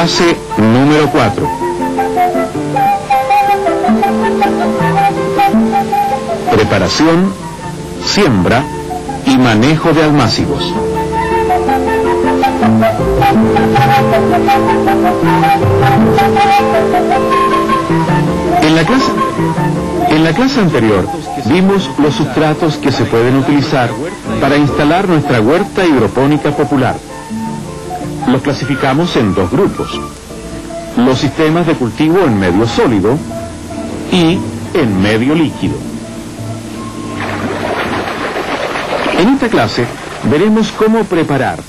Clase número 4. Preparación, siembra y manejo de almácigos. En la clase anterior vimos los sustratos que se pueden utilizar para instalar nuestra huerta hidropónica popular. Los clasificamos en dos grupos: los sistemas de cultivo en medio sólido y en medio líquido. En esta clase veremos cómo preparar,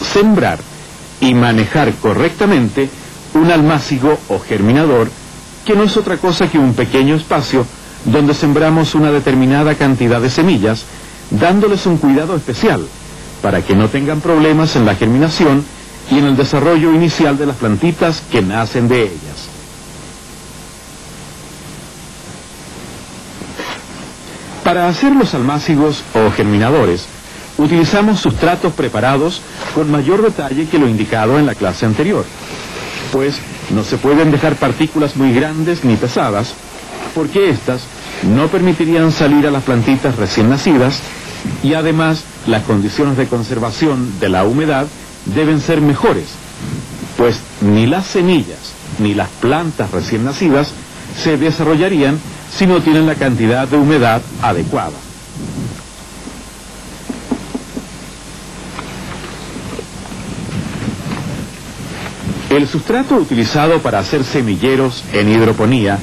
sembrar y manejar correctamente un almácigo o germinador, que no es otra cosa que un pequeño espacio donde sembramos una determinada cantidad de semillas, dándoles un cuidado especial para que no tengan problemas en la germinación y en el desarrollo inicial de las plantitas que nacen de ellas. Para hacer los almácigos o germinadores, utilizamos sustratos preparados con mayor detalle que lo indicado en la clase anterior, pues no se pueden dejar partículas muy grandes ni pesadas, porque éstas no permitirían salir a las plantitas recién nacidas, y además las condiciones de conservación de la humedad deben ser mejores, pues ni las semillas ni las plantas recién nacidas se desarrollarían si no tienen la cantidad de humedad adecuada. El sustrato utilizado para hacer semilleros en hidroponía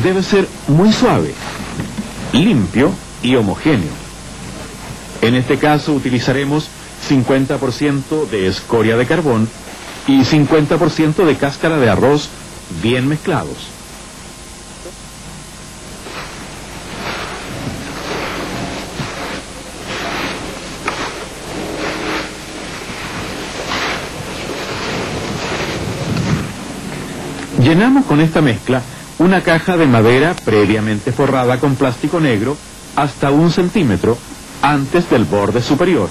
debe ser muy suave, limpio y homogéneo. En este caso utilizaremos 50% de escoria de carbón y 50% de cáscara de arroz bien mezclados. Llenamos con esta mezcla una caja de madera previamente forrada con plástico negro hasta 1 centímetro antes del borde superior.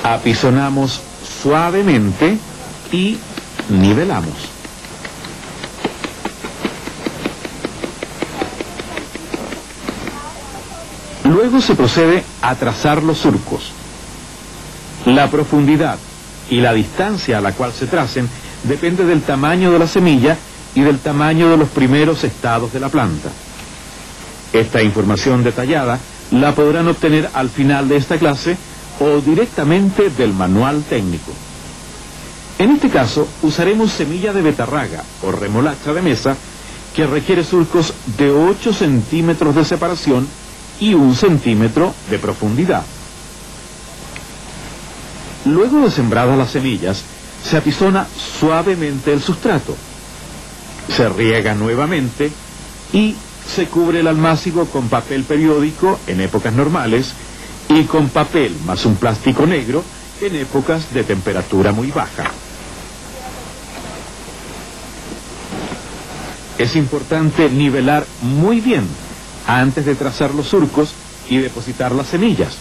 Apisonamos suavemente y nivelamos. Luego se procede a trazar los surcos. La profundidad y la distancia a la cual se tracen depende del tamaño de la semilla y del tamaño de los primeros estados de la planta. Esta información detallada la podrán obtener al final de esta clase o directamente del manual técnico. En este caso usaremos semilla de betarraga o remolacha de mesa, que requiere surcos de 8 centímetros de separación y 1 centímetro de profundidad. Luego de sembradas las semillas, se apisona suavemente el sustrato, se riega nuevamente y se cubre el almácigo con papel periódico en épocas normales y con papel más un plástico negro en épocas de temperatura muy baja. Es importante nivelar muy bien antes de trazar los surcos y depositar las semillas,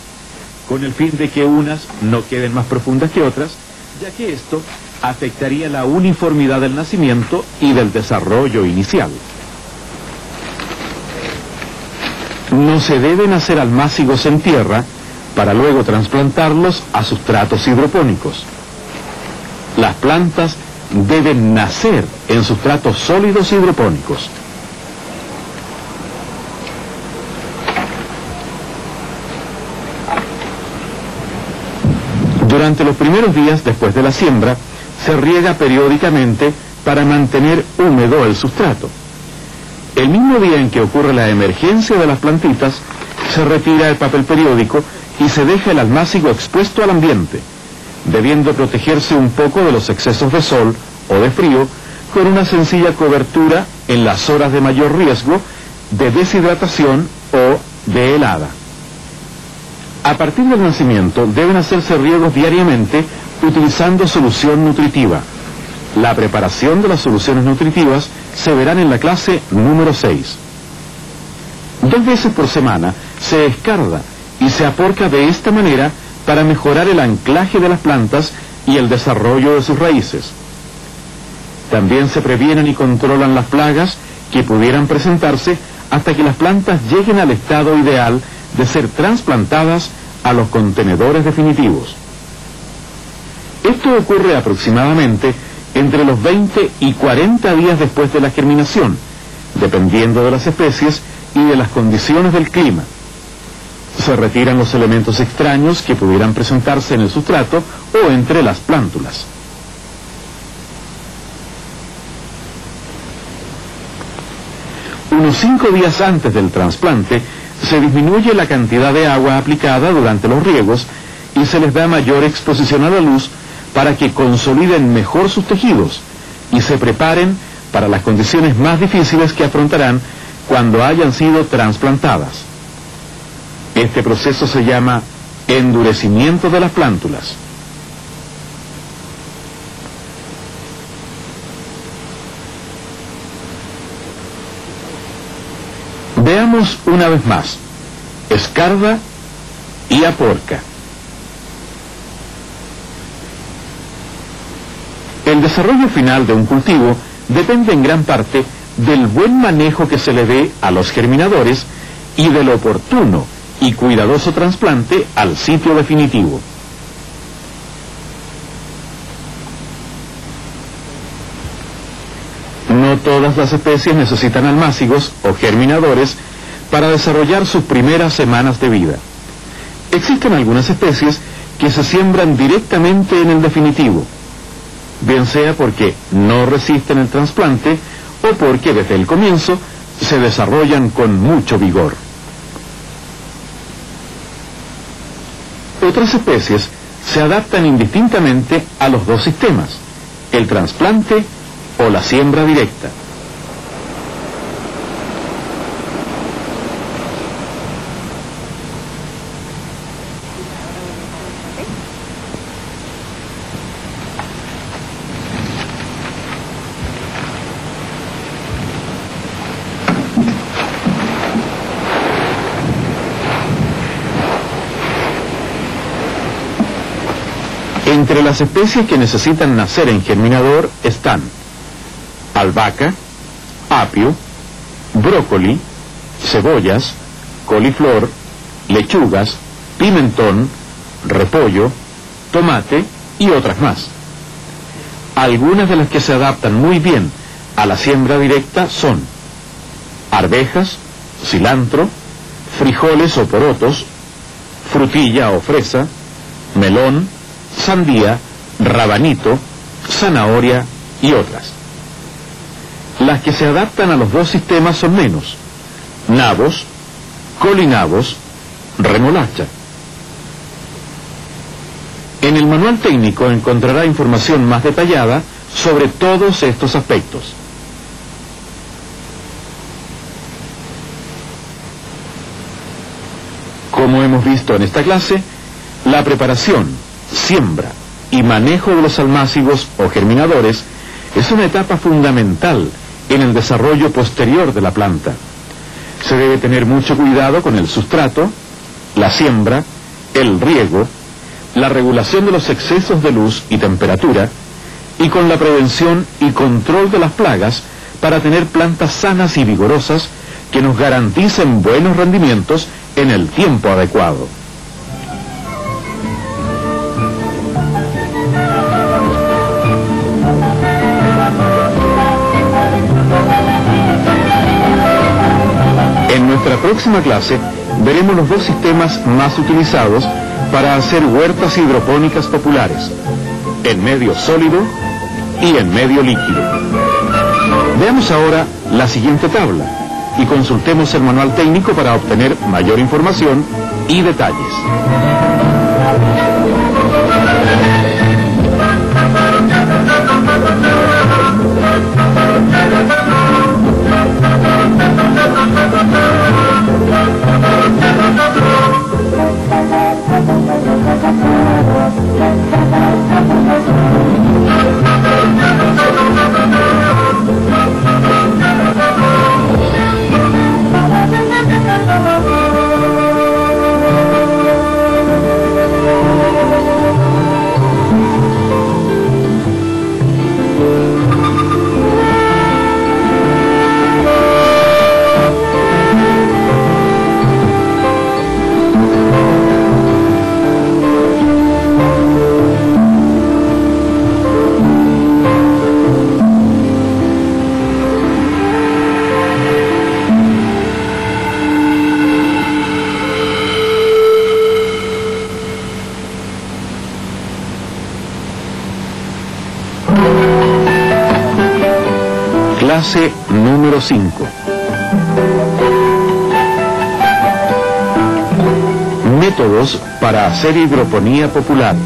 con el fin de que unas no queden más profundas que otras, ya que esto afectaría la uniformidad del nacimiento y del desarrollo inicial. No se deben hacer almácigos en tierra para luego trasplantarlos a sustratos hidropónicos. Las plantas deben nacer en sustratos sólidos hidropónicos. Durante los primeros días después de la siembra, se riega periódicamente para mantener húmedo el sustrato. El mismo día en que ocurre la emergencia de las plantitas, se retira el papel periódico y se deja el almácigo expuesto al ambiente, debiendo protegerse un poco de los excesos de sol o de frío con una sencilla cobertura en las horas de mayor riesgo de deshidratación o de helada. A partir del nacimiento deben hacerse riegos diariamente utilizando solución nutritiva. La preparación de las soluciones nutritivas se verán en la clase número 6. 2 veces por semana se escarda y se aporca de esta manera para mejorar el anclaje de las plantas y el desarrollo de sus raíces. También se previenen y controlan las plagas que pudieran presentarse hasta que las plantas lleguen al estado ideal de ser trasplantadas a los contenedores definitivos. Esto ocurre aproximadamente entre los 20 y 40 días después de la germinación, dependiendo de las especies y de las condiciones del clima. Se retiran los elementos extraños que pudieran presentarse en el sustrato o entre las plántulas. Unos 5 días antes del trasplante, se disminuye la cantidad de agua aplicada durante los riegos y se les da mayor exposición a la luz para que consoliden mejor sus tejidos y se preparen para las condiciones más difíciles que afrontarán cuando hayan sido trasplantadas. Este proceso se llama endurecimiento de las plántulas. Veamos una vez más: escarda y aporca. El desarrollo final de un cultivo depende en gran parte del buen manejo que se le dé a los germinadores y del oportuno y cuidadoso trasplante al sitio definitivo. No todas las especies necesitan almácigos o germinadores para desarrollar sus primeras semanas de vida. Existen algunas especies que se siembran directamente en el definitivo, bien sea porque no resisten el trasplante o porque desde el comienzo se desarrollan con mucho vigor. Otras especies se adaptan indistintamente a los dos sistemas, el trasplante o la siembra directa. Entre las especies que necesitan nacer en germinador están albahaca, apio, brócoli, cebollas, coliflor, lechugas, pimentón, repollo, tomate y otras más. Algunas de las que se adaptan muy bien a la siembra directa son arvejas, cilantro, frijoles o porotos, frutilla o fresa, melón, sandía, rabanito, zanahoria y otras. Las que se adaptan a los dos sistemas son menos: nabos, colinabos, remolacha. En el manual técnico encontrará información más detallada sobre todos estos aspectos. Como hemos visto en esta clase, la preparación, siembra y manejo de los almácigos o germinadores es una etapa fundamental en el desarrollo posterior de la planta. Se debe tener mucho cuidado con el sustrato, la siembra, el riego, la regulación de los excesos de luz y temperatura, y con la prevención y control de las plagas para tener plantas sanas y vigorosas que nos garanticen buenos rendimientos en el tiempo adecuado. En nuestra próxima clase veremos los dos sistemas más utilizados para hacer huertas hidropónicas populares, en medio sólido y en medio líquido. Veamos ahora la siguiente tabla y consultemos el manual técnico para obtener mayor información y detalles. Clase número 5. Métodos para hacer hidroponía popular.